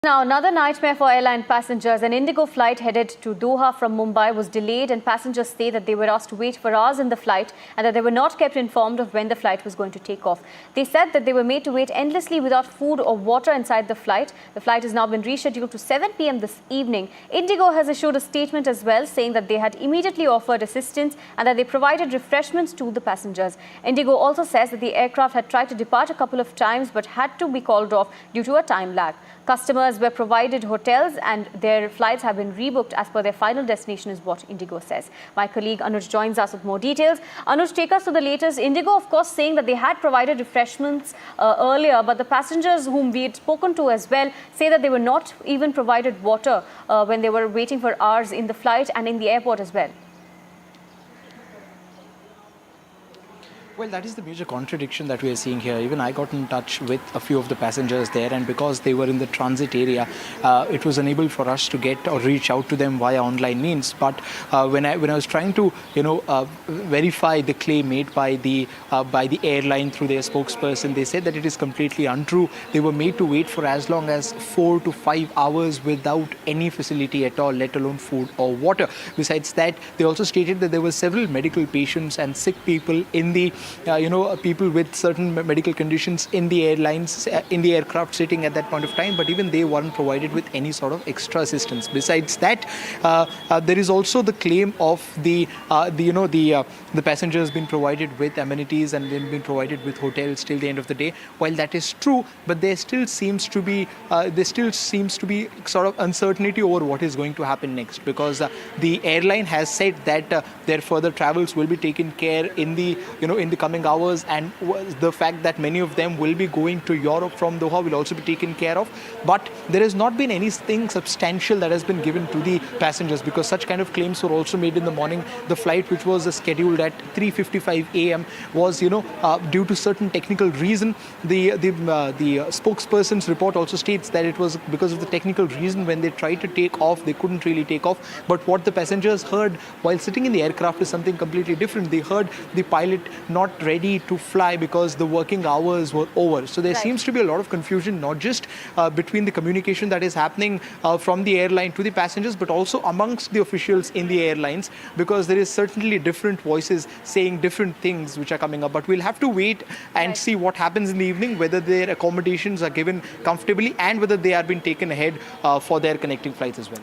Now, another nightmare for airline passengers. An Indigo flight headed to Doha from Mumbai was delayed, and passengers say that they were asked to wait for hours in the flight and that they were not kept informed of when the flight was going to take off. They said that they were made to wait endlessly without food or water inside the flight. The flight has now been rescheduled to 7 p.m. this evening. Indigo has issued a statement as well, saying that they had immediately offered assistance and that they provided refreshments to the passengers. Indigo also says that the aircraft had tried to depart a couple of times but had to be called off due to a time lag. Customers were provided hotels and their flights have been rebooked as per their final destination, is what Indigo says. My colleague Anuj joins us with more details. Anuj, take us to the latest. Indigo, of course, saying that they had provided refreshments earlier, but the passengers whom we had spoken to as well say that they were not even provided water when they were waiting for hours in the flight and in the airport as well. Well, that is the major contradiction that we are seeing here. Even I got in touch with a few of the passengers there, and because they were in the transit area, it was unable for us to get or reach out to them via online means. But when I was trying to, verify the claim made by the airline through their spokesperson, they said that it is completely untrue. They were made to wait for as long as 4 to 5 hours without any facility at all, let alone food or water. Besides that, they also stated that there were several medical patients and sick people in the people with certain medical conditions in the airlines, in the aircraft sitting at that point of time, but even they weren't provided with any sort of extra assistance. Besides that, there is also the claim of the passengers being provided with amenities and then been provided with hotels till the end of the day. While that is true, but there still seems to be sort of uncertainty over what is going to happen next, because the airline has said that their further travels will be taken care in the coming hours, and the fact that many of them will be going to Europe from Doha will also be taken care of. But there has not been anything substantial that has been given to the passengers, because such kind of claims were also made in the morning. The flight, which was scheduled at 3:55 a.m., was due to certain technical reason. The spokesperson's report also states that it was because of the technical reason when they tried to take off, they couldn't really take off. But what the passengers heard while sitting in the aircraft is something completely different. They heard the pilot not ready to fly because the working hours were over. So there seems to be a lot of confusion, not just between the communication that is happening from the airline to the passengers, but also amongst the officials in the airlines, because there is certainly different voices saying different things which are coming up. But we'll have to wait and see what happens in the evening, whether their accommodations are given comfortably and whether they are being taken ahead for their connecting flights as well.